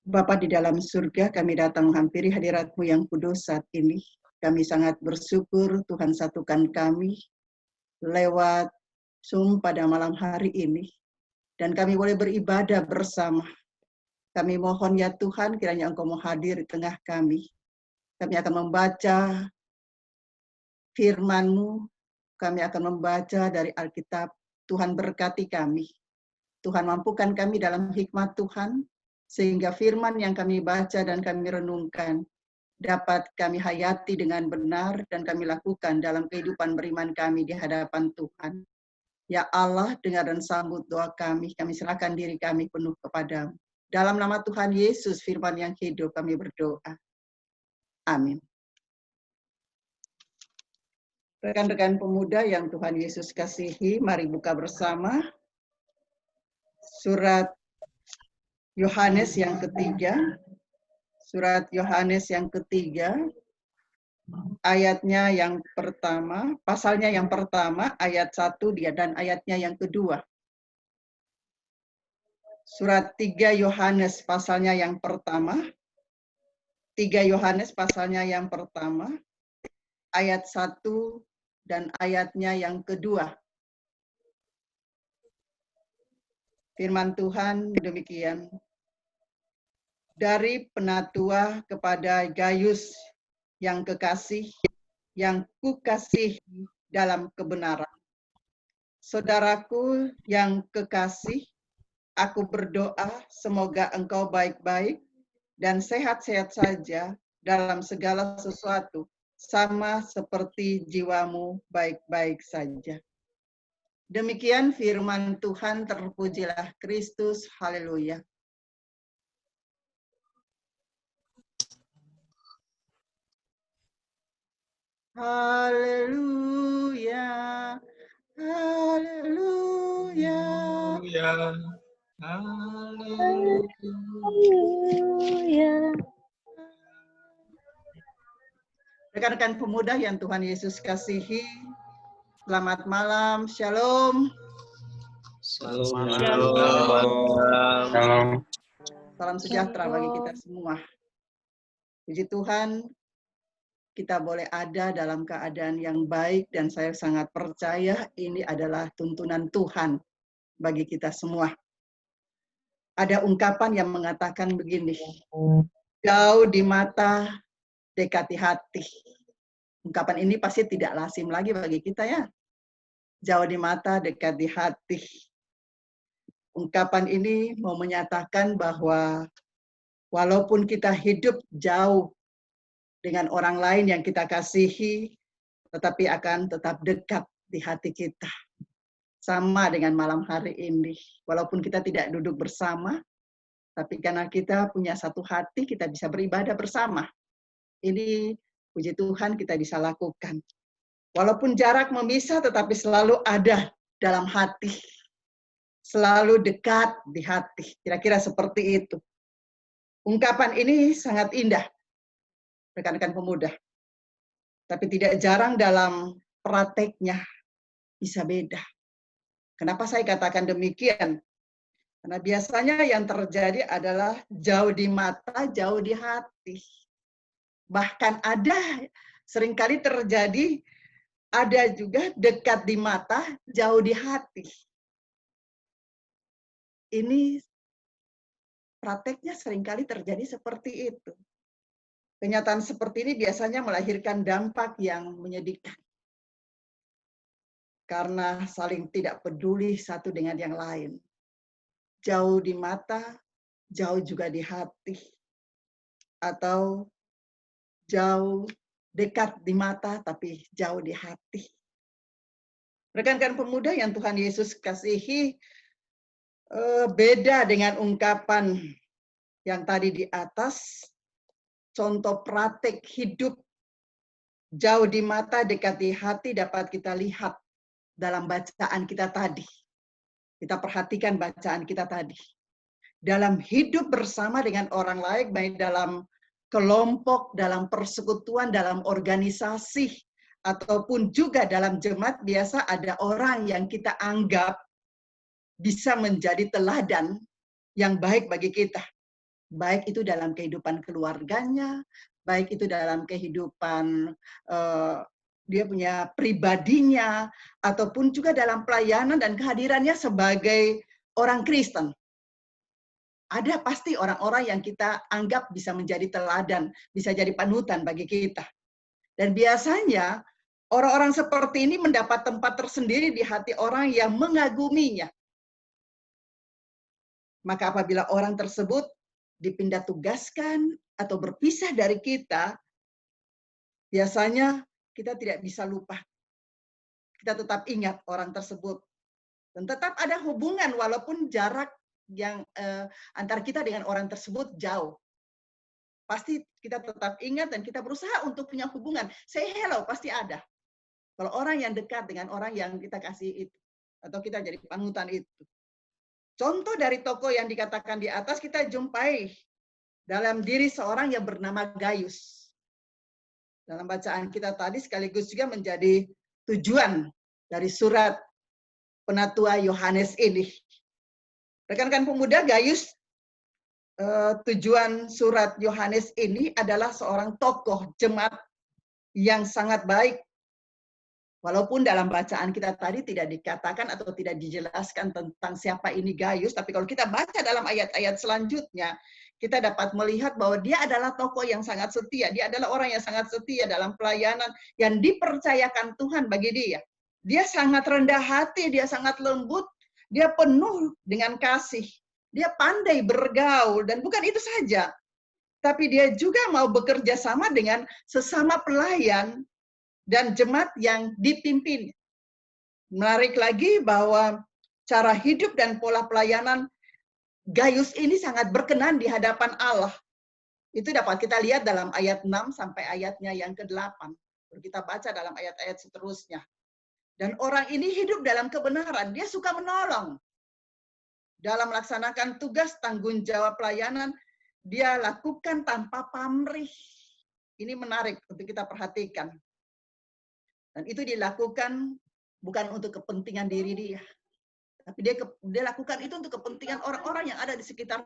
Bapa di dalam surga, kami datang menghampiri hadirat-Mu yang kudus saat ini. Kami sangat bersyukur Tuhan satukan kami lewat Zoom pada malam hari ini. Dan kami boleh beribadah bersama. Kami mohon ya Tuhan, kiranya Engkau mau hadir di tengah kami. Kami akan membaca firman-Mu, kami akan membaca dari Alkitab. Tuhan berkati kami. Tuhan mampukan kami dalam hikmat Tuhan, sehingga firman yang kami baca dan kami renungkan dapat kami hayati dengan benar dan kami lakukan dalam kehidupan beriman kami di hadapan Tuhan. Ya Allah, dengar dan sambut doa kami serahkan diri kami penuh kepadamu. Dalam nama Tuhan Yesus, firman yang hidup, kami berdoa. Amin. Rekan-rekan pemuda yang Tuhan Yesus kasihi, mari buka bersama surat Yohanes yang ketiga. Surat Yohanes yang ketiga, ayatnya yang pertama, pasalnya yang pertama, ayat 1 dan ayatnya yang kedua. Surat 3 Yohanes pasalnya yang pertama, 3 Yohanes pasalnya yang pertama, ayat 1 dan ayatnya yang kedua. Firman Tuhan demikian. Dari penatua kepada Gaius yang kekasih, yang kukasihi dalam kebenaran. Saudaraku yang kekasih, aku berdoa semoga engkau baik-baik dan sehat-sehat saja dalam segala sesuatu, sama seperti jiwamu baik-baik saja. Demikian firman Tuhan, terpujilah Kristus, haleluya. Haleluya, haleluya, haleluya. Rekan-rekan pemuda yang Tuhan Yesus kasihi, selamat malam, shalom. Shalom. Salam sejahtera bagi kita semua. Puji Tuhan, kita boleh ada dalam keadaan yang baik dan saya sangat percaya ini adalah tuntunan Tuhan bagi kita semua. Ada ungkapan yang mengatakan begini, jauh di mata, dekati hati. Ungkapan ini pasti tidak lazim lagi bagi kita ya. Jauh di mata, dekat di hati. Ungkapan ini mau menyatakan bahwa walaupun kita hidup jauh dengan orang lain yang kita kasihi, tetapi akan tetap dekat di hati kita. Sama dengan malam hari ini. Walaupun kita tidak duduk bersama, tapi karena kita punya satu hati, kita bisa beribadah bersama. Ini puji Tuhan kita bisa lakukan. Walaupun jarak memisah, tetapi selalu ada dalam hati. Selalu dekat di hati. Kira-kira seperti itu. Ungkapan ini sangat indah, rekan-rekan pemuda. Tapi tidak jarang dalam prakteknya bisa beda. Kenapa saya katakan demikian? Karena biasanya yang terjadi adalah jauh di mata, jauh di hati. Bahkan ada seringkali terjadi, ada juga dekat di mata, jauh di hati. Ini prakteknya seringkali terjadi seperti itu. Kenyataan seperti ini biasanya melahirkan dampak yang menyedihkan. Karena saling tidak peduli satu dengan yang lain. Jauh di mata, jauh juga di hati. Atau jauh dekat di mata, tapi jauh di hati. Rekan-rekan pemuda yang Tuhan Yesus kasihi, beda dengan ungkapan yang tadi di atas, contoh praktek hidup jauh di mata, dekat di hati dapat kita lihat dalam bacaan kita tadi. Kita perhatikan bacaan kita tadi. Dalam hidup bersama dengan orang lain, baik dalam kelompok, dalam persekutuan, dalam organisasi, ataupun juga dalam jemaat, biasa ada orang yang kita anggap bisa menjadi teladan yang baik bagi kita. baik itu dalam kehidupan keluarganya, baik itu dalam kehidupan dia punya pribadinya, ataupun juga dalam pelayanan dan kehadirannya sebagai orang Kristen. Ada pasti orang-orang yang kita anggap bisa menjadi teladan, bisa jadi panutan bagi kita. Dan biasanya orang-orang seperti ini mendapat tempat tersendiri di hati orang yang mengaguminya. Maka apabila orang tersebut dipindah tugaskan atau berpisah dari kita, biasanya kita tidak bisa lupa. Kita tetap ingat orang tersebut. Dan tetap ada hubungan walaupun jarak yang antara kita dengan orang tersebut jauh. Pasti kita tetap ingat dan kita berusaha untuk punya hubungan. Say hello, pasti ada. Kalau orang yang dekat dengan orang yang kita kasih itu. Atau kita jadi panutan itu. Contoh dari tokoh yang dikatakan di atas kita jumpai dalam diri seorang yang bernama Gaius. Dalam bacaan kita tadi sekaligus juga menjadi tujuan dari surat penatua Yohanes ini. Rekan-rekan pemuda, Gaius, tujuan surat Yohanes ini adalah seorang tokoh jemaat yang sangat baik. Walaupun dalam bacaan kita tadi tidak dikatakan atau tidak dijelaskan tentang siapa ini Gaius, tapi kalau kita baca dalam ayat-ayat selanjutnya, kita dapat melihat bahwa dia adalah tokoh yang sangat setia. Dia adalah orang yang sangat setia dalam pelayanan yang dipercayakan Tuhan bagi dia. Dia sangat rendah hati, dia sangat lembut, dia penuh dengan kasih. Dia pandai bergaul, dan bukan itu saja. Tapi dia juga mau bekerja sama dengan sesama pelayan dan jemaat yang dipimpin. Menarik lagi bahwa cara hidup dan pola pelayanan Gaius ini sangat berkenan di hadapan Allah. Itu dapat kita lihat dalam ayat 6 sampai ayatnya yang ke-8. Kita baca dalam ayat-ayat seterusnya. Dan orang ini hidup dalam kebenaran. Dia suka menolong. Dalam melaksanakan tugas tanggung jawab pelayanan, dia lakukan tanpa pamrih. Ini menarik untuk kita perhatikan. Dan itu dilakukan bukan untuk kepentingan diri dia. Tapi dia lakukan itu untuk kepentingan orang-orang yang ada di sekitar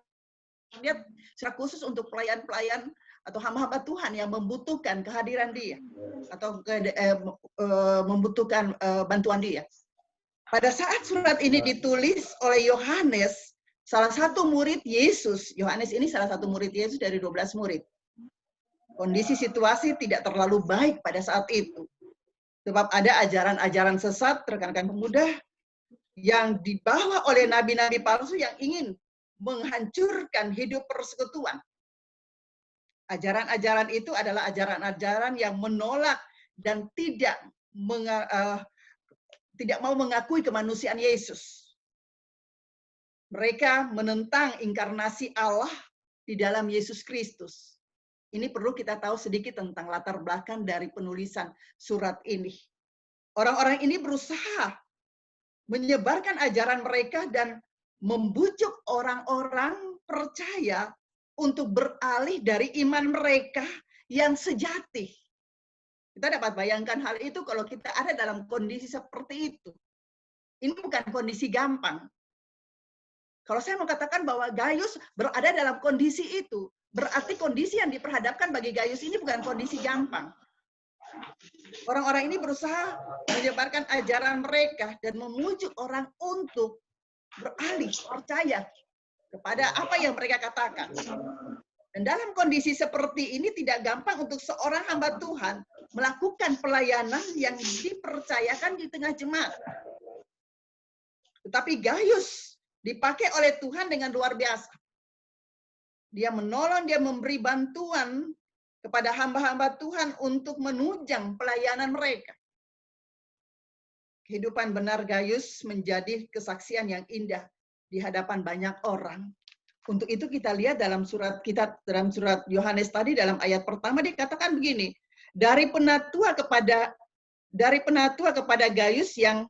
dia, secara khusus untuk pelayan-pelayan atau hamba-hamba Tuhan yang membutuhkan kehadiran dia atau membutuhkan bantuan dia. Pada saat surat ini ditulis oleh Yohanes, salah satu murid Yesus, Yohanes ini salah satu murid Yesus dari 12 murid. Kondisi situasi tidak terlalu baik pada saat itu. Sebab ada ajaran-ajaran sesat, rekan-rekan pemuda, yang dibawa oleh nabi-nabi palsu yang ingin menghancurkan hidup persekutuan. Ajaran-ajaran itu adalah ajaran-ajaran yang menolak dan tidak mau mengakui kemanusiaan Yesus. Mereka menentang inkarnasi Allah di dalam Yesus Kristus. Ini perlu kita tahu sedikit tentang latar belakang dari penulisan surat ini. Orang-orang ini berusaha menyebarkan ajaran mereka dan membujuk orang-orang percaya untuk beralih dari iman mereka yang sejati. Kita dapat bayangkan hal itu kalau kita ada dalam kondisi seperti itu. Ini bukan kondisi gampang. Kalau saya mau katakan bahwa Gaius berada dalam kondisi itu, berarti kondisi yang diperhadapkan bagi Gaius ini bukan kondisi gampang. Orang-orang ini berusaha menyebarkan ajaran mereka dan memujuk orang untuk beralih, percaya kepada apa yang mereka katakan. Dan dalam kondisi seperti ini tidak gampang untuk seorang hamba Tuhan melakukan pelayanan yang dipercayakan di tengah jemaat. Tetapi Gaius dipakai oleh Tuhan dengan luar biasa. Dia menolong, dia memberi bantuan kepada hamba-hamba Tuhan untuk menunjang pelayanan mereka. Kehidupan benar Gaius menjadi kesaksian yang indah di hadapan banyak orang. Untuk itu kita lihat dalam surat Yohanes tadi dalam ayat pertama dikatakan begini, dari penatua kepada Gaius yang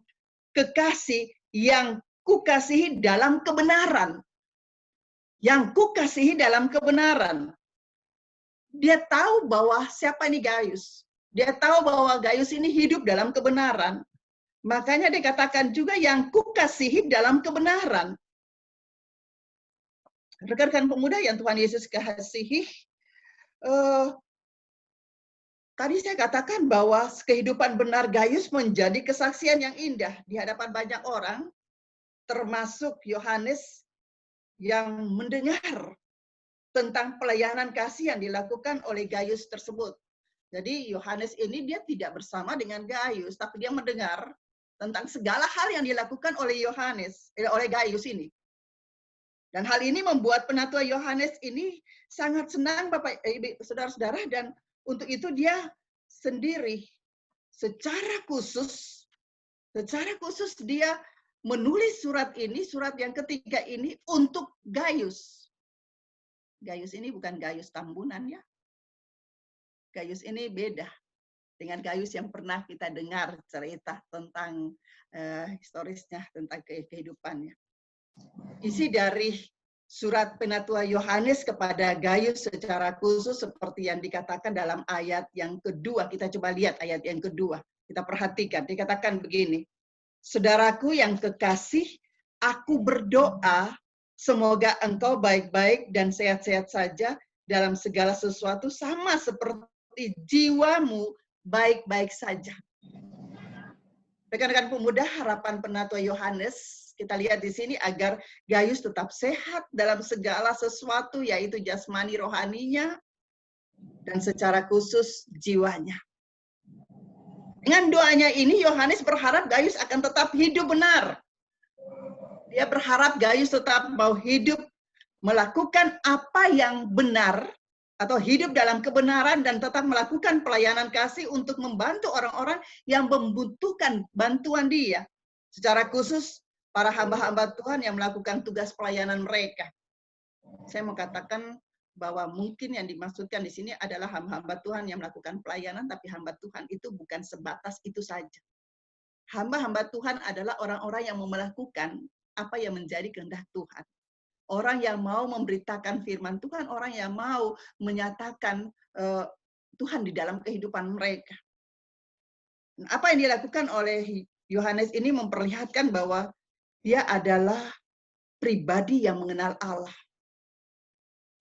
kekasih, yang kukasihi dalam kebenaran. Yang kukasihi dalam kebenaran. Dia tahu bahwa siapa ini Gaius. Dia tahu bahwa Gaius ini hidup dalam kebenaran. Makanya dikatakan juga yang kukasihi dalam kebenaran. Rekan-rekan pemuda yang Tuhan Yesus kasihi, tadi saya katakan bahwa kehidupan benar Gaius menjadi kesaksian yang indah di hadapan banyak orang, termasuk Yohanes yang mendengar tentang pelayanan kasih yang dilakukan oleh Gaius tersebut. Jadi Yohanes ini dia tidak bersama dengan Gaius, tapi dia mendengar tentang segala hal yang dilakukan oleh oleh Gaius ini. Dan hal ini membuat penatua Yohanes ini sangat senang, Bapak, Ibu, saudara-saudara, dan untuk itu dia sendiri secara khusus dia menulis surat yang ketiga ini untuk Gaius. Gaius ini bukan Gaius Tambunan ya. Gaius ini beda dengan Gaius yang pernah kita dengar cerita tentang historisnya, tentang kehidupannya. Isi dari surat penatua Yohanes kepada Gaius secara khusus seperti yang dikatakan dalam ayat yang kedua. Kita coba lihat ayat yang kedua. Kita perhatikan. Dikatakan begini. Saudaraku yang kekasih, aku berdoa semoga engkau baik-baik dan sehat-sehat saja dalam segala sesuatu sama seperti jiwamu baik-baik saja. Rekan-rekan pemuda, harapan penatua Yohanes kita lihat di sini agar Gaius tetap sehat dalam segala sesuatu, yaitu jasmani rohaninya dan secara khusus jiwanya. Dengan doanya ini Yohanes berharap Gaius akan tetap hidup benar. Dia berharap Gaius tetap mau hidup melakukan apa yang benar atau hidup dalam kebenaran dan tetap melakukan pelayanan kasih untuk membantu orang-orang yang membutuhkan bantuan dia. Secara khusus para hamba-hamba Tuhan yang melakukan tugas pelayanan mereka. Saya mau katakan bahwa mungkin yang dimaksudkan di sini adalah hamba-hamba Tuhan yang melakukan pelayanan, tapi hamba Tuhan itu bukan sebatas itu saja. Hamba-hamba Tuhan adalah orang-orang yang mau melakukan apa yang menjadi kehendak Tuhan. Orang yang mau memberitakan firman Tuhan, orang yang mau menyatakan Tuhan di dalam kehidupan mereka. Apa yang dilakukan oleh Yohanes ini memperlihatkan bahwa dia adalah pribadi yang mengenal Allah.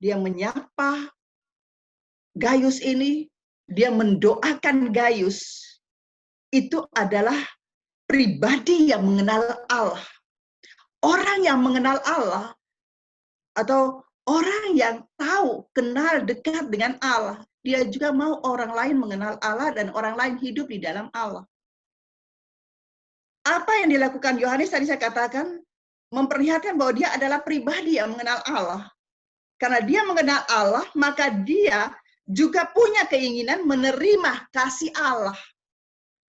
Dia menyapa Gaius ini, dia mendoakan Gaius. Itu adalah pribadi yang mengenal Allah. Orang yang mengenal Allah atau orang yang tahu, kenal, dekat dengan Allah, dia juga mau orang lain mengenal Allah dan orang lain hidup di dalam Allah. Apa yang dilakukan Yohanes tadi saya katakan, memperlihatkan bahwa dia adalah pribadi yang mengenal Allah. Karena dia mengenal Allah, maka dia juga punya keinginan menerima kasih Allah.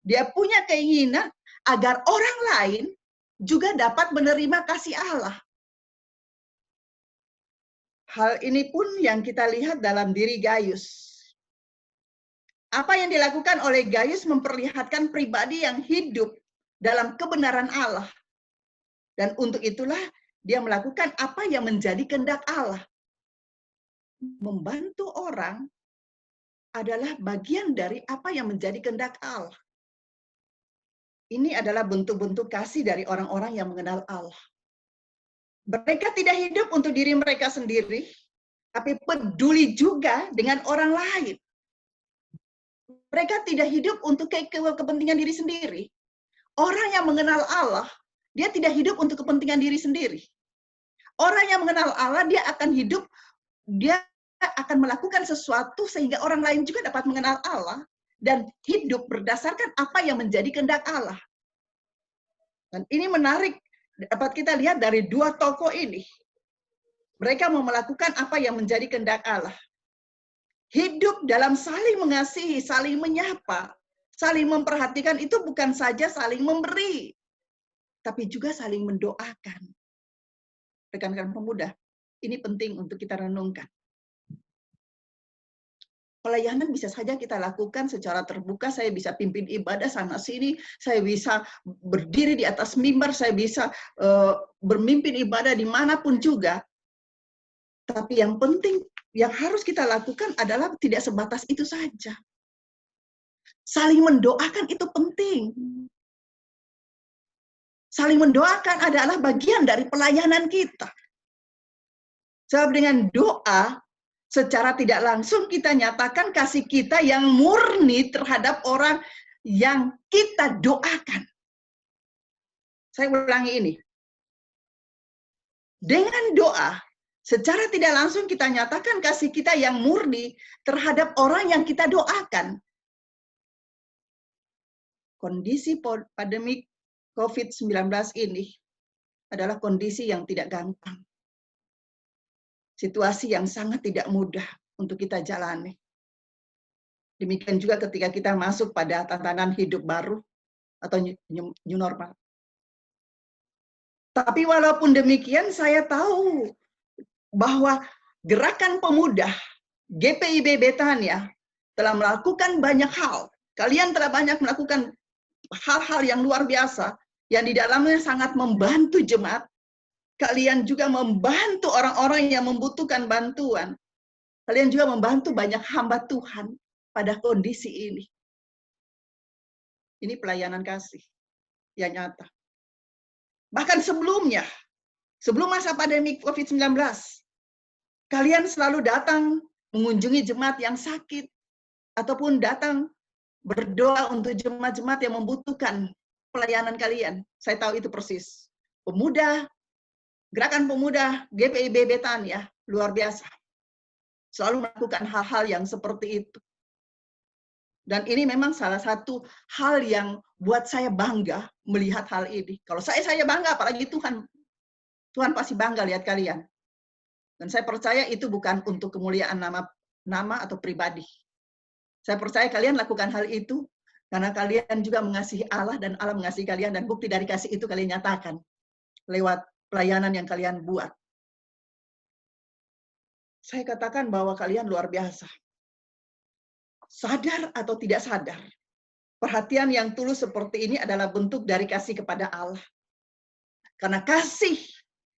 Dia punya keinginan agar orang lain juga dapat menerima kasih Allah. Hal ini pun yang kita lihat dalam diri Gaius. Apa yang dilakukan oleh Gaius memperlihatkan pribadi yang hidup dalam kebenaran Allah. Dan untuk itulah dia melakukan apa yang menjadi kehendak Allah. Membantu orang adalah bagian dari apa yang menjadi kehendak Allah. Ini adalah bentuk-bentuk kasih dari orang-orang yang mengenal Allah. Mereka tidak hidup untuk diri mereka sendiri, tapi peduli juga dengan orang lain. Mereka tidak hidup untuk kepentingan diri sendiri. Orang yang mengenal Allah, dia tidak hidup untuk kepentingan diri sendiri. Orang yang mengenal Allah, dia akan hidup, dia akan melakukan sesuatu sehingga orang lain juga dapat mengenal Allah dan hidup berdasarkan apa yang menjadi kehendak Allah. Dan ini menarik, dapat kita lihat dari dua tokoh ini. Mereka mau melakukan apa yang menjadi kehendak Allah. Hidup dalam saling mengasihi, saling menyapa, saling memperhatikan itu bukan saja saling memberi, tapi juga saling mendoakan. Rekan-rekan pemuda, ini penting untuk kita renungkan. Pelayanan bisa saja kita lakukan secara terbuka, saya bisa pimpin ibadah sana-sini, saya bisa berdiri di atas mimbar, saya bisa bermimpin ibadah dimanapun juga. Tapi yang penting, yang harus kita lakukan adalah tidak sebatas itu saja. Saling mendoakan itu penting. Saling mendoakan adalah bagian dari pelayanan kita. Sebab dengan doa, secara tidak langsung kita nyatakan kasih kita yang murni terhadap orang yang kita doakan. Saya ulangi ini. Dengan doa, secara tidak langsung kita nyatakan kasih kita yang murni terhadap orang yang kita doakan. Kondisi pandemik COVID-19 ini adalah kondisi yang tidak gampang. Situasi yang sangat tidak mudah untuk kita jalani. Demikian juga ketika kita masuk pada tatanan hidup baru atau new normal. Tapi walaupun demikian, saya tahu bahwa gerakan pemuda GPIB Betania telah melakukan banyak hal. Kalian telah banyak melakukan hal-hal yang luar biasa, yang di dalamnya sangat membantu jemaat. Kalian juga membantu orang-orang yang membutuhkan bantuan. Kalian juga membantu banyak hamba Tuhan pada kondisi ini. Ini pelayanan kasih yang nyata. Bahkan sebelumnya, sebelum masa pandemi COVID-19, kalian selalu datang mengunjungi jemaat yang sakit, ataupun datang berdoa untuk jemaat-jemaat yang membutuhkan pelayanan kalian. Saya tahu itu persis. Pemuda, gerakan pemuda GPIB Betania luar biasa. Selalu melakukan hal-hal yang seperti itu. Dan ini memang salah satu hal yang buat saya bangga melihat hal ini. Kalau saya bangga, apalagi Tuhan. Tuhan pasti bangga lihat kalian. Dan saya percaya itu bukan untuk kemuliaan nama atau pribadi. Saya percaya kalian lakukan hal itu karena kalian juga mengasihi Allah dan Allah mengasihi kalian, dan bukti dari kasih itu kalian nyatakan lewat pelayanan yang kalian buat. Saya katakan bahwa kalian luar biasa. Sadar atau tidak sadar, perhatian yang tulus seperti ini adalah bentuk dari kasih kepada Allah. Karena kasih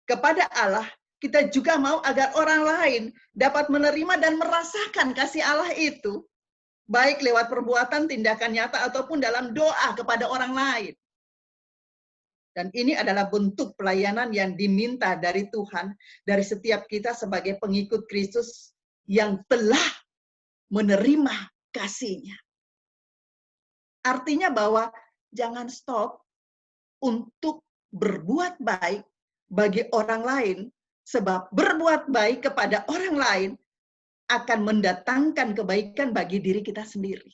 kepada Allah, kita juga mau agar orang lain dapat menerima dan merasakan kasih Allah itu, baik lewat perbuatan, tindakan nyata, ataupun dalam doa kepada orang lain. Dan ini adalah bentuk pelayanan yang diminta dari Tuhan, dari setiap kita sebagai pengikut Kristus yang telah menerima kasih-Nya. Artinya bahwa jangan stop untuk berbuat baik bagi orang lain, sebab berbuat baik kepada orang lain akan mendatangkan kebaikan bagi diri kita sendiri.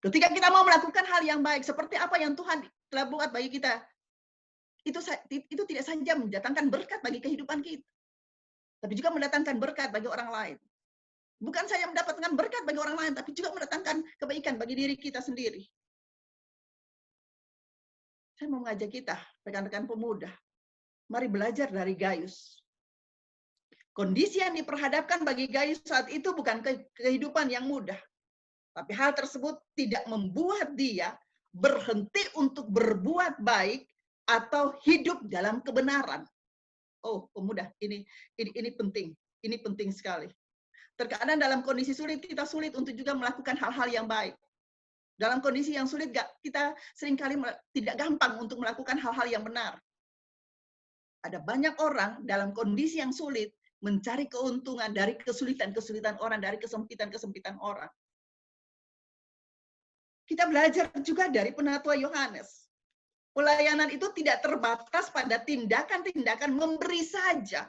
Ketika kita mau melakukan hal yang baik, seperti apa yang Tuhan telah buat bagi kita, itu tidak saja mendatangkan berkat bagi kehidupan kita, tapi juga mendatangkan berkat bagi orang lain. Bukan saja mendapatkan berkat bagi orang lain, tapi juga mendatangkan kebaikan bagi diri kita sendiri. Saya mau mengajak kita, rekan-rekan pemuda, mari belajar dari Gaius. Kondisi yang diperhadapkan bagi Gaius saat itu bukan kehidupan yang mudah. Tapi hal tersebut tidak membuat dia berhenti untuk berbuat baik atau hidup dalam kebenaran. Oh, pemuda, ini penting. Ini penting sekali. Terkadang dalam kondisi sulit, kita sulit untuk juga melakukan hal-hal yang baik. Dalam kondisi yang sulit, kita seringkali tidak gampang untuk melakukan hal-hal yang benar. Ada banyak orang dalam kondisi yang sulit mencari keuntungan dari kesulitan-kesulitan orang, dari kesempitan-kesempitan orang. Kita belajar juga dari penatua Yohanes. Pelayanan itu tidak terbatas pada tindakan-tindakan memberi saja.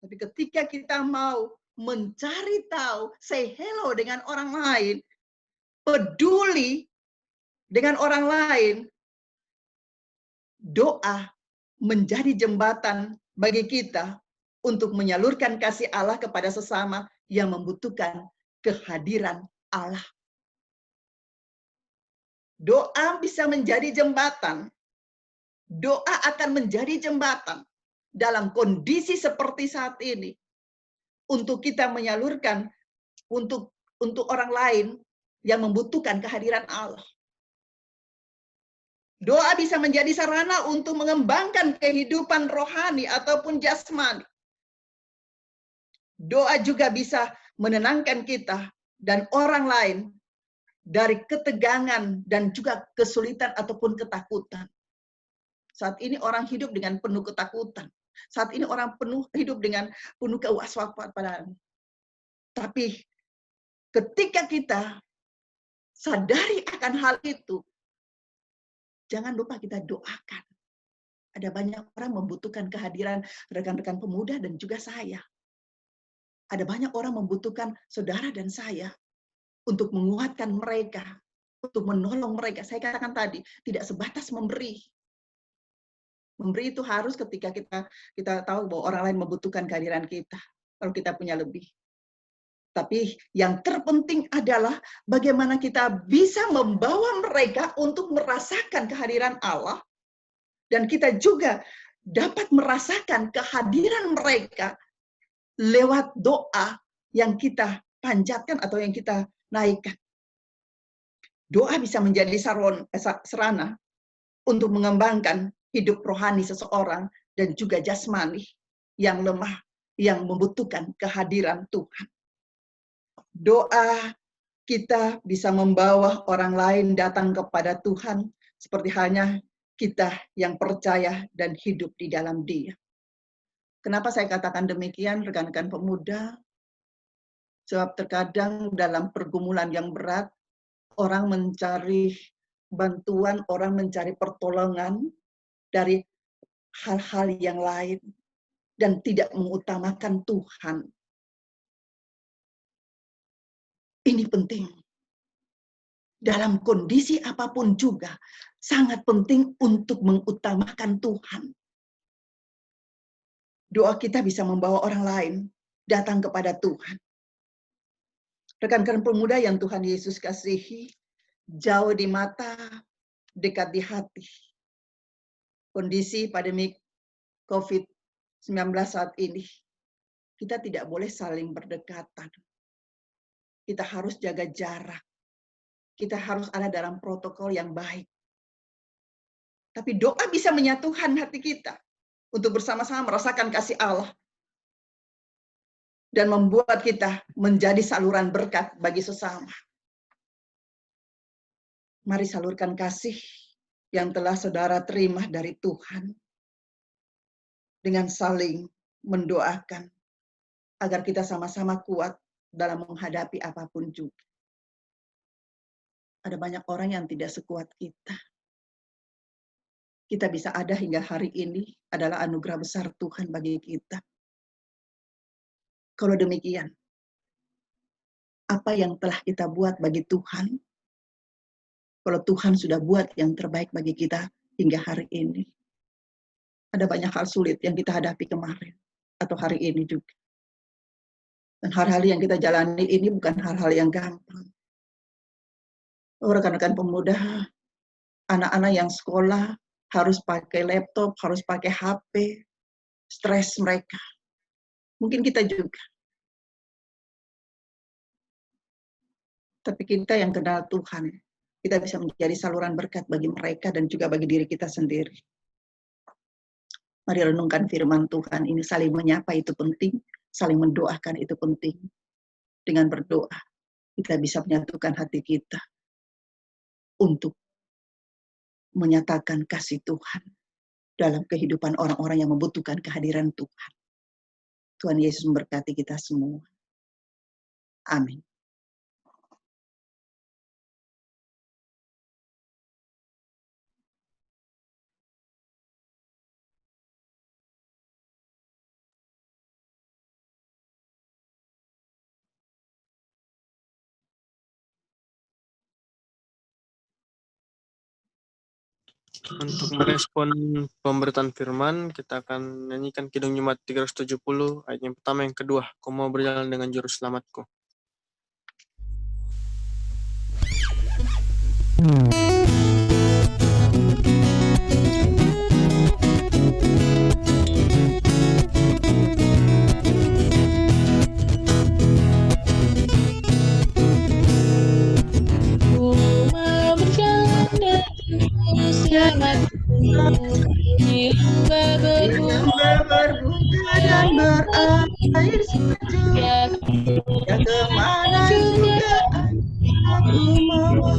Tapi ketika kita mau mencari tahu, say hello dengan orang lain, peduli dengan orang lain, doa menjadi jembatan bagi kita untuk menyalurkan kasih Allah kepada sesama yang membutuhkan kehadiran Allah. Doa bisa menjadi jembatan. Doa akan menjadi jembatan dalam kondisi seperti saat ini untuk kita menyalurkan untuk orang lain yang membutuhkan kehadiran Allah. Doa bisa menjadi sarana untuk mengembangkan kehidupan rohani ataupun jasmani. Doa juga bisa menenangkan kita dan orang lain dari ketegangan dan juga kesulitan ataupun ketakutan. Saat ini orang hidup dengan penuh ketakutan. Saat ini orang hidup dengan penuh kewaspadaan. Tapi ketika kita sadari akan hal itu, jangan lupa kita doakan. Ada banyak orang membutuhkan kehadiran rekan-rekan pemuda dan juga saya. Ada banyak orang membutuhkan saudara dan saya untuk menguatkan mereka, untuk menolong mereka. Saya katakan tadi, tidak sebatas memberi. Memberi itu harus ketika kita tahu bahwa orang lain membutuhkan kehadiran kita, kalau kita punya lebih. Tapi yang terpenting adalah bagaimana kita bisa membawa mereka untuk merasakan kehadiran Allah, dan kita juga dapat merasakan kehadiran mereka lewat doa yang kita panjatkan atau yang kita naikkan. Doa bisa menjadi sarana untuk mengembangkan hidup rohani seseorang dan juga jasmani yang lemah, yang membutuhkan kehadiran Tuhan. Doa kita bisa membawa orang lain datang kepada Tuhan seperti halnya kita yang percaya dan hidup di dalam Dia. Kenapa saya katakan demikian, rekan-rekan pemuda? Sebab terkadang dalam pergumulan yang berat, orang mencari bantuan, orang mencari pertolongan dari hal-hal yang lain dan tidak mengutamakan Tuhan. Ini penting. Dalam kondisi apapun juga, sangat penting untuk mengutamakan Tuhan. Doa kita bisa membawa orang lain datang kepada Tuhan. Rekan-rekan pemuda yang Tuhan Yesus kasihi, jauh di mata, dekat di hati. Kondisi pandemi COVID-19 saat ini, kita tidak boleh saling berdekatan. Kita harus jaga jarak. Kita harus ada dalam protokol yang baik. Tapi doa bisa menyatukan hati kita untuk bersama-sama merasakan kasih Allah dan membuat kita menjadi saluran berkat bagi sesama. Mari salurkan kasih yang telah saudara terima dari Tuhan dengan saling mendoakan agar kita sama-sama kuat dalam menghadapi apapun juga. Ada banyak orang yang tidak sekuat kita. Kita bisa ada hingga hari ini adalah anugerah besar Tuhan bagi kita. Kalau demikian, apa yang telah kita buat bagi Tuhan? Kalau Tuhan sudah buat yang terbaik bagi kita hingga hari ini. Ada banyak hal sulit yang kita hadapi kemarin atau hari ini juga. Dan hal-hal yang kita jalani ini bukan hal-hal yang gampang. Rekan-rekan pemuda, anak-anak yang sekolah harus pakai laptop, harus pakai HP, stres mereka. Mungkin kita juga. Tapi kita yang kenal Tuhan, kita bisa menjadi saluran berkat bagi mereka dan juga bagi diri kita sendiri. Mari renungkan firman Tuhan ini, saling menyapa itu penting, saling mendoakan itu penting. Dengan berdoa, kita bisa menyatukan hati kita untuk menyatakan kasih Tuhan dalam kehidupan orang-orang yang membutuhkan kehadiran Tuhan. Tuhan Yesus memberkati kita semua. Amin. Untuk merespon pemberitaan firman, kita akan nyanyikan Kidung Jumat 370, ayat yang pertama yang kedua. Kau mau berjalan dengan juru selamatku. Berbunga dan berair sejuk, ya kemana juga aku mau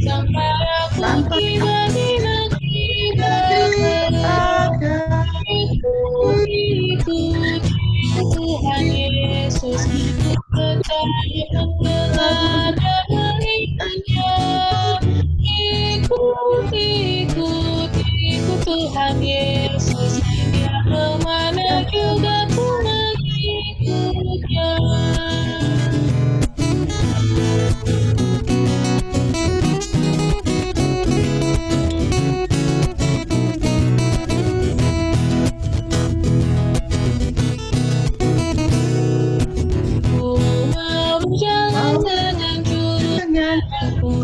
sampai aku tiba di negeri Tuhan Yesus, percaya mendengar dan mengikutnya. Ikut Tuhan Yesus, yang kemana juga ku mengikutnya.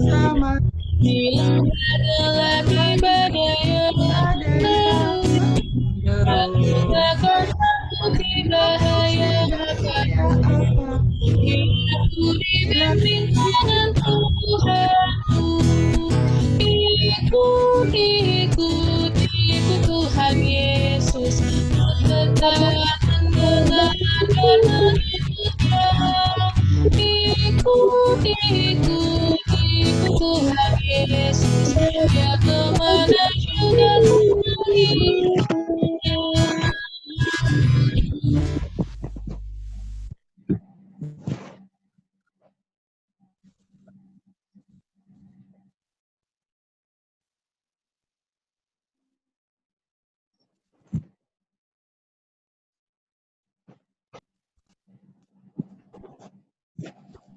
Sama Bila adalah ibadah yang aku takkan takuti bahaya apapun. Aku dibimbing tangan Tuhanku. Ikut Tuhan Yesus, tetap mendengar dan mengikutnya. Ikut Tuhan Yesus, ya kemana juga ku mengikutnya.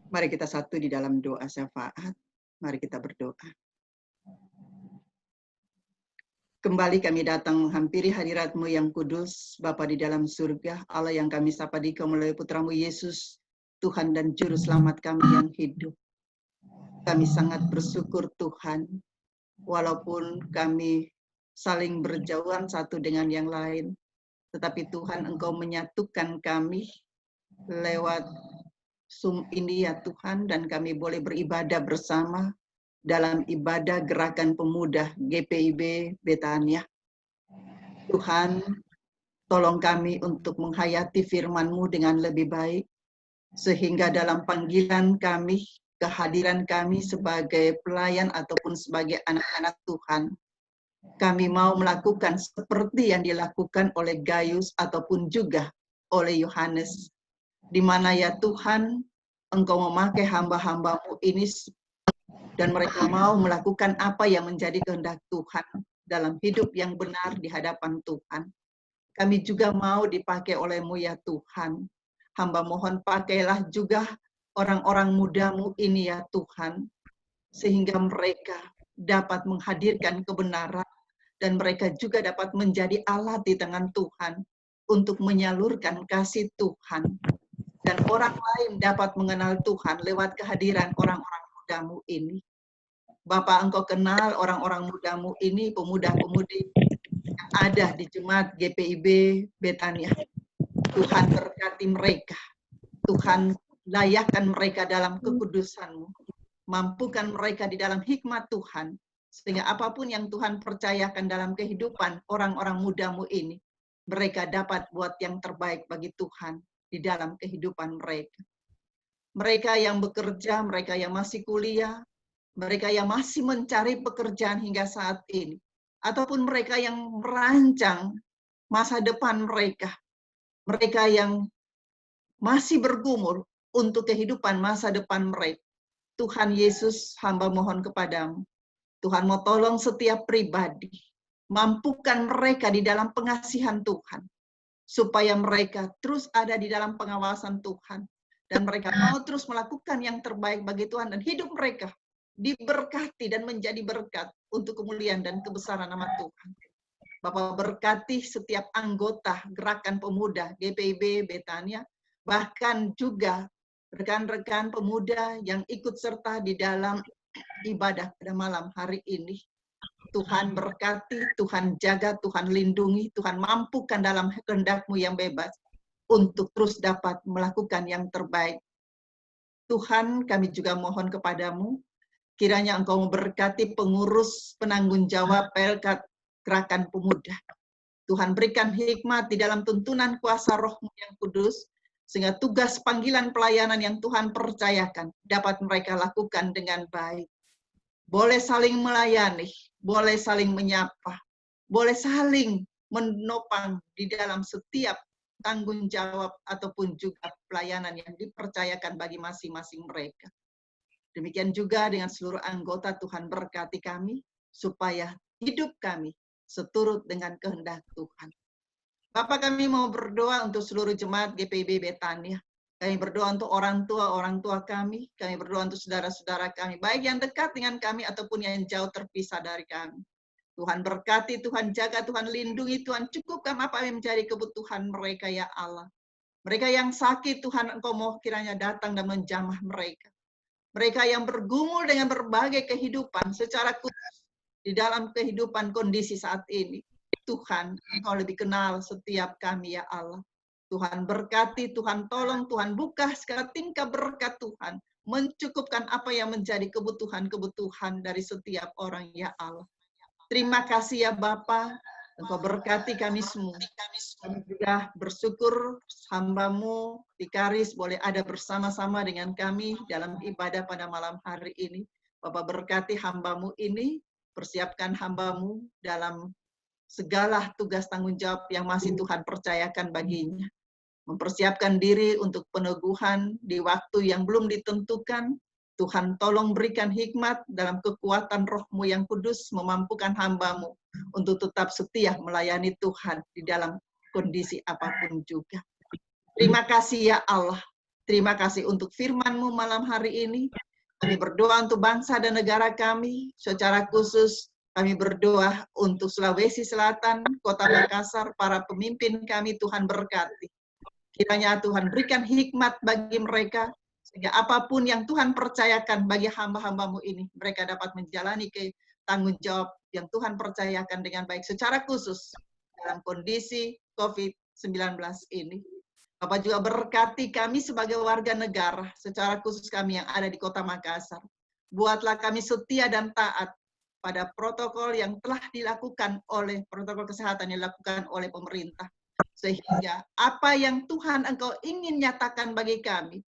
Mari kita satu di dalam doa syafaat. Mari kita berdoa. Kembali kami datang menghampiri hadirat-Mu yang kudus, Bapa di dalam surga, Allah yang kami sapa Dikau melalui Putra-Mu Yesus, Tuhan dan Juru Selamat kami yang hidup. Kami sangat bersyukur Tuhan, walaupun kami saling berjauhan satu dengan yang lain, tetapi Tuhan Engkau menyatukan kami lewat Zoom ini ya Tuhan, dan kami boleh beribadah bersama dalam ibadah gerakan pemuda GPIB Betania. Tuhan, tolong kami untuk menghayati firman-Mu dengan lebih baik, sehingga dalam panggilan kami, kehadiran kami sebagai pelayan ataupun sebagai anak-anak Tuhan, kami mau melakukan seperti yang dilakukan oleh Gaius ataupun juga oleh Yohanes, di mana ya Tuhan, Engkau memakai hamba-hamba-Mu ini dan mereka mau melakukan apa yang menjadi kehendak Tuhan dalam hidup yang benar di hadapan Tuhan. Kami juga mau dipakai oleh-Mu ya Tuhan. Hamba mohon pakailah juga orang-orang muda-Mu ini ya Tuhan, sehingga mereka dapat menghadirkan kebenaran dan mereka juga dapat menjadi alat di tangan Tuhan untuk menyalurkan kasih Tuhan. Dan orang lain dapat mengenal Tuhan lewat kehadiran orang-orang muda-Mu ini. Bapak, Engkau kenal orang-orang muda-Mu ini, pemuda-pemudi yang ada di Jemaat GPIB Betania. Tuhan berkati mereka. Tuhan layakkan mereka dalam kekudusan-Mu. Mampukan mereka di dalam hikmat Tuhan. Sehingga apapun yang Tuhan percayakan dalam kehidupan orang-orang muda-Mu ini, mereka dapat buat yang terbaik bagi Tuhan di dalam kehidupan mereka. Mereka yang bekerja, mereka yang masih kuliah, mereka yang masih mencari pekerjaan hingga saat ini, ataupun mereka yang merancang masa depan mereka, mereka yang masih bergumul untuk kehidupan masa depan mereka. Tuhan Yesus, hamba mohon kepadamu, Tuhan mau tolong setiap pribadi, mampukan mereka di dalam pengasihan Tuhan, supaya mereka terus ada di dalam pengawasan Tuhan, dan mereka mau terus melakukan yang terbaik bagi Tuhan, dan hidup mereka diberkati dan menjadi berkat untuk kemuliaan dan kebesaran nama Tuhan. Bapak berkati setiap anggota gerakan pemuda GPIB Betania, bahkan juga rekan-rekan pemuda yang ikut serta di dalam ibadah pada malam hari ini. Tuhan berkati, Tuhan jaga, Tuhan lindungi, Tuhan mampukan dalam kehendak-Mu yang bebas untuk terus dapat melakukan yang terbaik. Tuhan, kami juga mohon kepadamu, kiranya Engkau memberkati pengurus penanggung jawab PLK Gerakan Pemuda. Tuhan berikan hikmat di dalam tuntunan kuasa Roh-Mu yang kudus, sehingga tugas panggilan pelayanan yang Tuhan percayakan dapat mereka lakukan dengan baik. Boleh saling melayani, boleh saling menyapa, boleh saling menopang di dalam setiap tanggung jawab ataupun juga pelayanan yang dipercayakan bagi masing-masing mereka. Demikian juga dengan seluruh anggota, Tuhan berkati kami supaya hidup kami seturut dengan kehendak Tuhan. Bapak, kami mau berdoa untuk seluruh jemaat GPIB Betania. Kami berdoa untuk orang tua kami berdoa untuk saudara-saudara kami, baik yang dekat dengan kami ataupun yang jauh terpisah dari kami. Tuhan berkati, Tuhan jaga, Tuhan lindungi, Tuhan cukupkan apa yang menjadi kebutuhan mereka, ya Allah. Mereka yang sakit, Tuhan Engkau mau kiranya datang dan menjamah mereka. Mereka yang bergumul dengan berbagai kehidupan secara khusus di dalam kehidupan kondisi saat ini. Tuhan, Engkau lebih kenal setiap kami, ya Allah. Tuhan berkati, Tuhan tolong, Tuhan buka segala tingkah berkat Tuhan. Mencukupkan apa yang menjadi kebutuhan-kebutuhan dari setiap orang, ya Allah. Terima kasih ya Bapa, Engkau berkati kami semua. Kami juga bersyukur hamba-Mu Vikaris boleh ada bersama-sama dengan kami dalam ibadah pada malam hari ini. Bapak berkati hamba-Mu ini, persiapkan hamba-Mu dalam segala tugas tanggung jawab yang masih Tuhan percayakan baginya. Mempersiapkan diri untuk peneguhan di waktu yang belum ditentukan. Tuhan tolong berikan hikmat dalam kekuatan Roh-Mu yang kudus, memampukan hamba-Mu untuk tetap setia melayani Tuhan di dalam kondisi apapun juga. Terima kasih ya Allah. Terima kasih untuk firman-Mu malam hari ini. Kami berdoa untuk bangsa dan negara kami, secara khusus kami berdoa untuk Sulawesi Selatan, Kota Makassar, para pemimpin kami Tuhan berkati. Kiranya Tuhan berikan hikmat bagi mereka, sehingga apapun yang Tuhan percayakan bagi hamba-hamba-Mu ini, mereka dapat menjalani tanggung jawab yang Tuhan percayakan dengan baik, secara khusus dalam kondisi COVID-19 ini. Bapak juga berkati kami sebagai warga negara, secara khusus kami yang ada di Kota Makassar. Buatlah kami setia dan taat pada protokol yang telah dilakukan oleh protokol kesehatan yang dilakukan oleh pemerintah. Sehingga apa yang Tuhan Engkau ingin nyatakan bagi kami,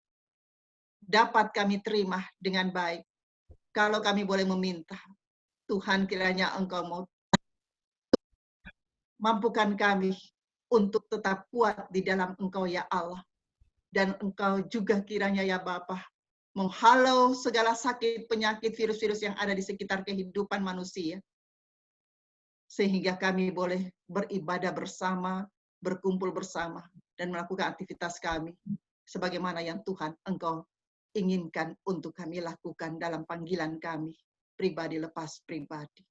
dapat kami terima dengan baik. Kalau kami boleh meminta, Tuhan kiranya Engkau mau mampukan kami untuk tetap kuat di dalam Engkau ya Allah. Dan Engkau juga kiranya ya Bapa, menghalau segala sakit, penyakit, virus-virus yang ada di sekitar kehidupan manusia. Sehingga kami boleh beribadah bersama, berkumpul bersama, dan melakukan aktivitas kami sebagaimana yang Tuhan Engkau inginkan untuk kami lakukan dalam panggilan kami, pribadi lepas pribadi.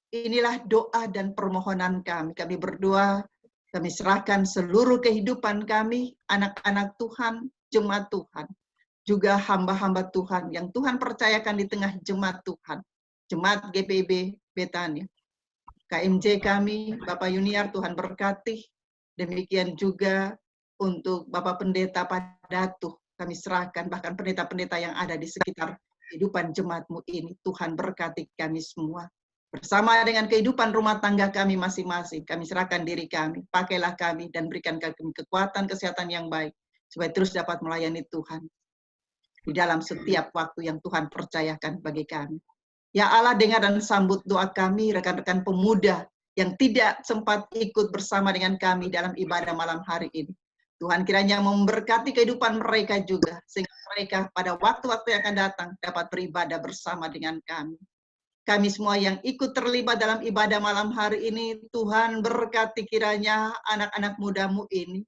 Inilah doa dan permohonan kami. Kami berdoa, kami serahkan seluruh kehidupan kami, anak-anak Tuhan, jemaat Tuhan, juga hamba-hamba Tuhan yang Tuhan percayakan di tengah jemaat Tuhan, jemaat GPIB Betania. KMJ kami, Bapak Yuniar, Tuhan berkati. Demikian juga untuk Bapak Pendeta Padatuh, kami serahkan, bahkan pendeta-pendeta yang ada di sekitar kehidupan jemaat-Mu ini. Tuhan berkati kami semua. Bersama dengan kehidupan rumah tangga kami masing-masing, kami serahkan diri kami. Pakailah kami dan berikan kami kekuatan, kesehatan yang baik, supaya terus dapat melayani Tuhan di dalam setiap waktu yang Tuhan percayakan bagi kami. Ya Allah, dengar dan sambut doa kami, rekan-rekan pemuda yang tidak sempat ikut bersama dengan kami dalam ibadah malam hari ini. Tuhan kiranya memberkati kehidupan mereka juga, sehingga mereka pada waktu-waktu yang akan datang dapat beribadah bersama dengan kami. Kami semua yang ikut terlibat dalam ibadah malam hari ini, Tuhan berkati kiranya anak-anak muda-Mu ini.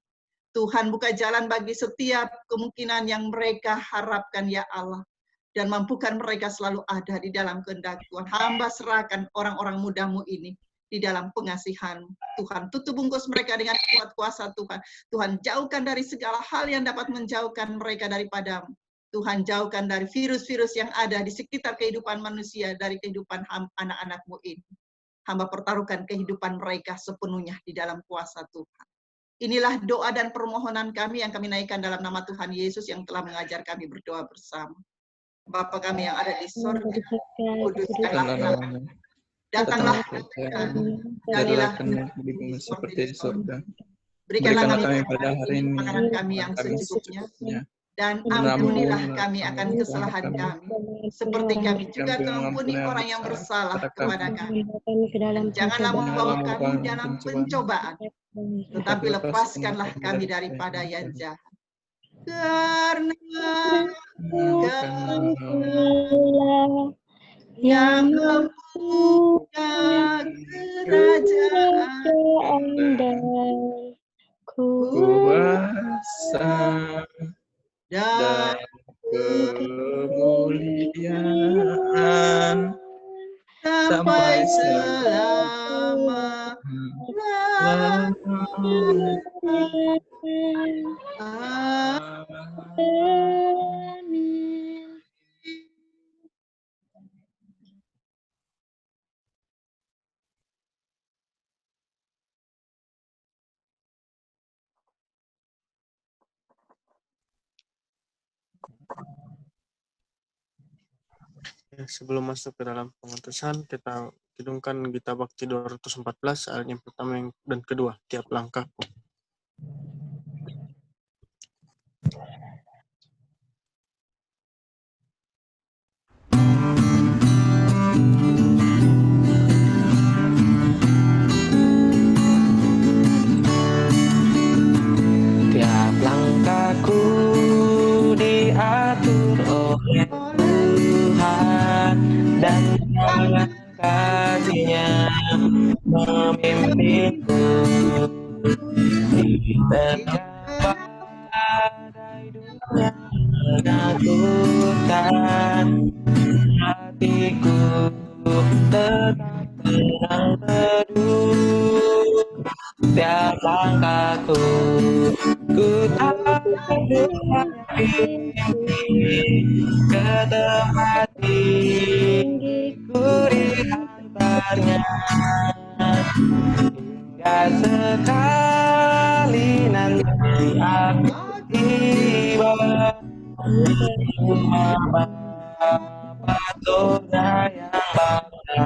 Tuhan buka jalan bagi setiap kemungkinan yang mereka harapkan ya Allah. Dan mampukan mereka selalu ada di dalam kehendak Tuhan. Hamba serahkan orang-orang muda-Mu ini di dalam pengasihan Tuhan. Tutup bungkus mereka dengan kuat kuasa Tuhan. Tuhan jauhkan dari segala hal yang dapat menjauhkan mereka daripada-Mu. Tuhan jauhkan dari virus-virus yang ada di sekitar kehidupan manusia, dari kehidupan anak-anak-Mu ini. Hamba pertaruhkan kehidupan mereka sepenuhnya di dalam kuasa Tuhan. Inilah doa dan permohonan kami yang kami naikkan dalam nama Tuhan Yesus yang telah mengajar kami berdoa bersama. Bapa kami yang ada di surga, kuduskanlah nama-Mu. Datanglah jadilah di bumi seperti di surga. Berikanlah kami pada hari ini makanan kami yang secukupnya, Dan ampunilah kami akan kesalahan kami, seperti kami juga mengampuni orang yang bersalah kepada kami. Dan janganlah membawa kami dalam pencobaan, tetapi lepaskanlah kami daripada yang jahat. Karena Engkau yang mempunyai kerajaan dan kuasa dan kemuliaan sampai selama-lamanya. Amin. Ya, sebelum masuk ke dalam pengutusan, kita kidungkan Gita Bakti 214, ayat yang pertama dan kedua, tiap langkahku. Tiap langkahku diatur oleh Tuhan dan kasih-Nya memimpinku di tengah badai dunia menakutkan. Hatiku tetap tenang teduh. Tiap langkahku ku takut mimpi ke tempat tinggiku diantarnya, hingga sekali nanti aku tiba di rumah Bapa surga yang bakal.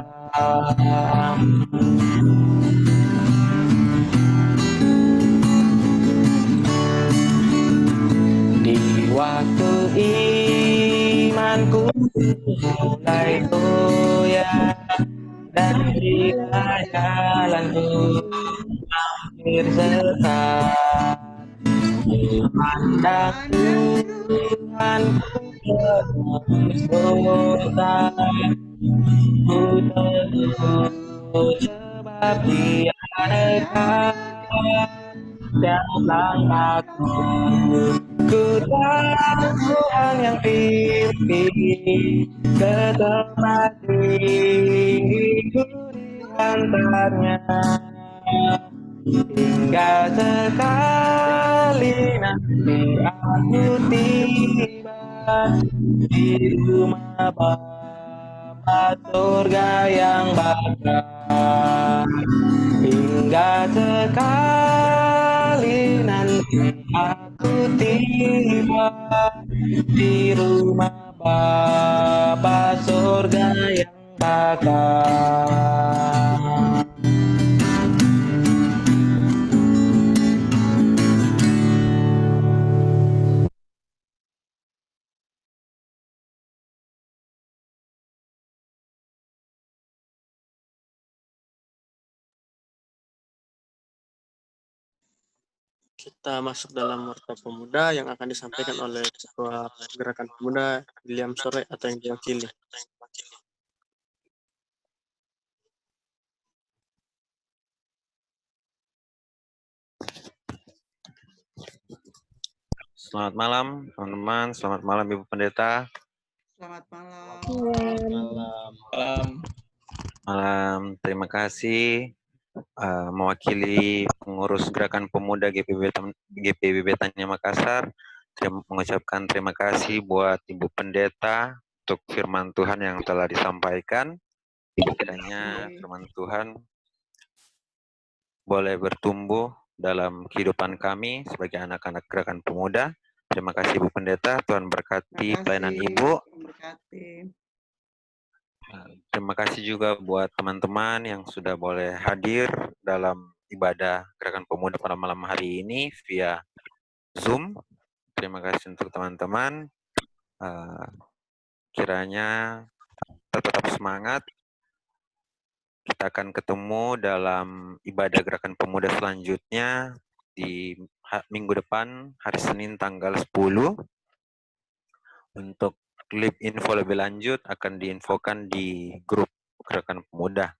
Di waktu imanku mulai goyah dan bila jalanku hampir sesat, memandang Tuhan terus bosan, ku teguh sebab Dia dekat. Tiap langkahku ku tahu Tuhan yang pimpin ke tempat tinggiku diantarnya, hingga sekali nanti aku tiba di rumah Bapa surga yang bakal. Hingga sekali nanti aku tiba di rumah Bapa surga yang bakal. Kita masuk dalam Warta Pemuda yang akan disampaikan oleh Ketua Gerakan Pemuda William Sore atau yang diwakili. Selamat malam teman-teman, selamat malam Ibu Pendeta. Selamat malam. Malam, terima kasih mewakili pengurus Gerakan Pemuda GPIB Tanya Makassar. Mengucapkan terima kasih buat Ibu Pendeta untuk firman Tuhan yang telah disampaikan. Kiranya firman Tuhan boleh bertumbuh dalam kehidupan kami sebagai anak-anak Gerakan Pemuda. Terima kasih Ibu Pendeta, Tuhan berkati pelayanan Ibu. Terima kasih juga buat teman-teman yang sudah boleh hadir dalam ibadah Gerakan Pemuda pada malam hari ini via Zoom. Terima kasih untuk teman-teman. Kiranya tetap semangat. Kita akan ketemu dalam ibadah gerakan pemuda selanjutnya di minggu depan, hari Senin tanggal 10. Untuk info lebih lanjut akan diinfokan di grup gerakan pemuda.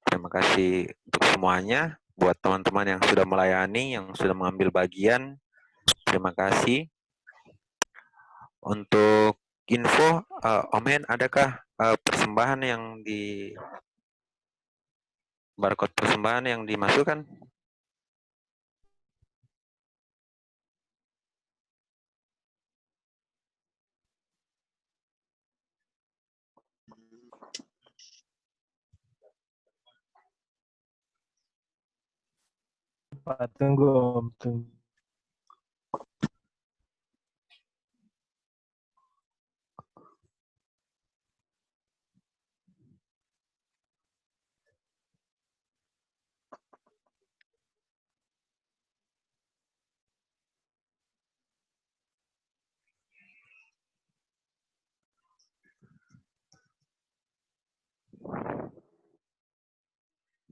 Terima kasih untuk semuanya. Buat teman-teman yang sudah melayani, yang sudah mengambil bagian, terima kasih. Untuk info, Om Hen, adakah persembahan yang barcode persembahan yang dimasukkan? Pak, tunggu Om, tunggu.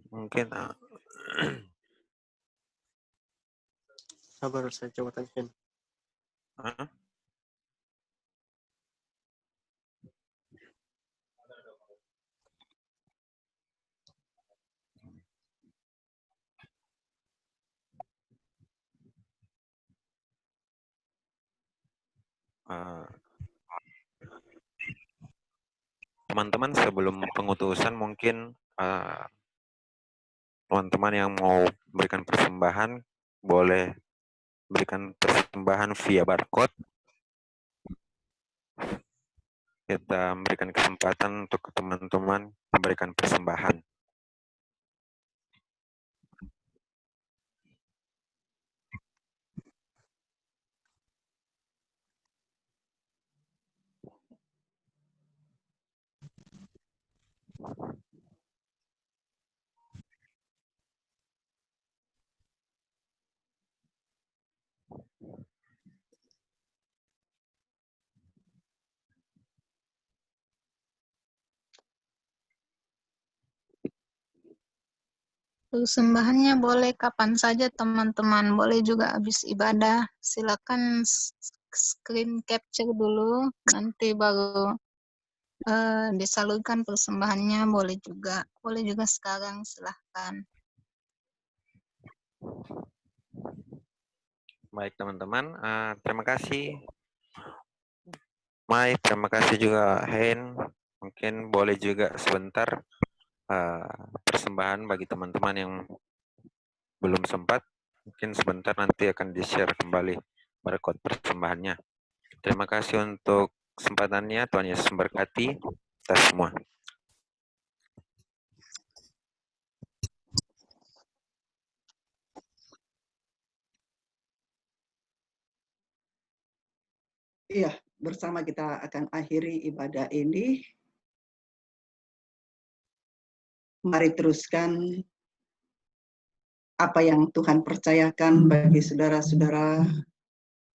Mungkin Sabar, saya coba tanyain. teman-teman sebelum pengutusan mungkin teman-teman yang mau berikan persembahan boleh berikan persembahan via barcode. Kita memberikan kesempatan untuk teman-teman memberikan persembahan. Persembahannya boleh kapan saja teman-teman, boleh juga habis ibadah. Silakan screen capture dulu, nanti baru disalurkan persembahannya, boleh juga sekarang, silahkan. Baik teman-teman, terima kasih. Mai, terima kasih juga Hen. Mungkin boleh juga sebentar persembahan bagi teman-teman yang belum sempat. Mungkin sebentar nanti akan di-share kembali barcode persembahannya. Terima kasih untuk kesempatannya. Tuhan Yesus memberkati kita semua. Iya, bersama kita akan akhiri ibadah ini. Mari teruskan apa yang Tuhan percayakan bagi saudara-saudara,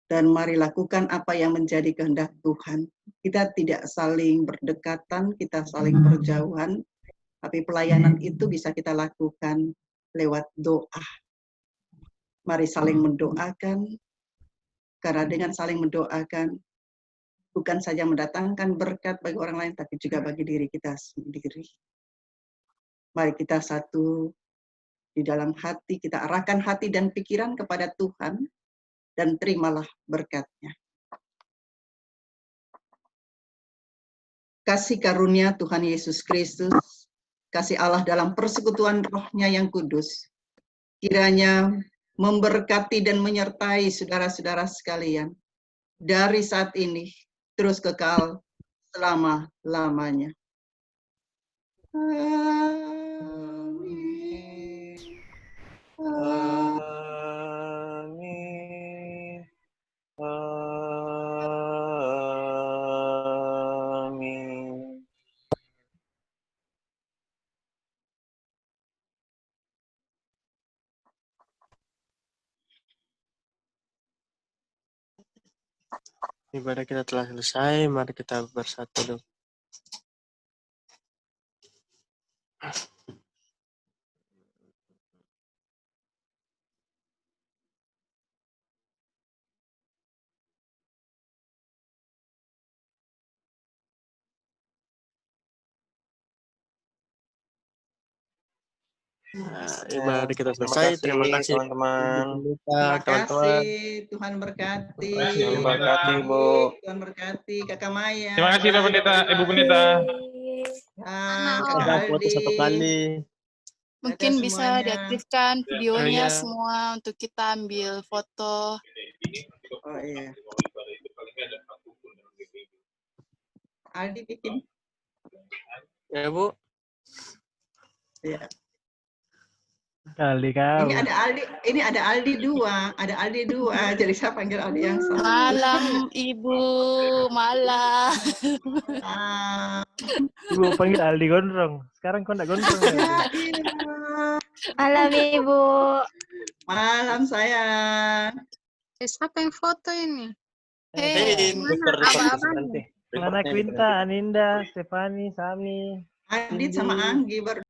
dan mari lakukan apa yang menjadi kehendak Tuhan. Kita tidak saling berdekatan, kita saling berjauhan, tapi pelayanan itu bisa kita lakukan lewat doa. Mari saling mendoakan, karena dengan saling mendoakan, bukan saja mendatangkan berkat bagi orang lain, tapi juga bagi diri kita sendiri. Mari kita satu di dalam hati, kita arahkan hati dan pikiran kepada Tuhan, dan terimalah berkat-Nya. Kasih karunia Tuhan Yesus Kristus, kasih Allah dalam persekutuan Roh-Nya yang kudus, kiranya memberkati dan menyertai saudara-saudara sekalian, dari saat ini terus kekal selama-lamanya. Amin. Amin. Amin. Ibadah kita telah selesai, mari kita bersatu dulu. Nah, ibadah kita selesai. Terima kasih teman-teman. Terima teman-teman. kasih, Tuhan berkati. Terima kasih, Bu. Tuhan berkati, Kakak Maya. Terima kasih Pak Pendeta, Ibu Pendeta. Kakak Ada foto Aldi. satu kali. Mungkin Dadah bisa semuanya. diaktifkan videonya Iya. semua untuk kita ambil foto. Oh iya. Aldi bikin. Ya, Bu. Ya. Kali kau. Ini ada Aldi dua, jadi saya panggil Aldi yang satu. Malam Ibu, malam. Ibu panggil Aldi Gondrong. Sekarang kau nggak gondrong. Ya, iya. Malam Ibu. Malam sayang. Siapa yang foto ini? Mana Quinta, Aninda, Stefani, Sami. Adit sama Anggi baru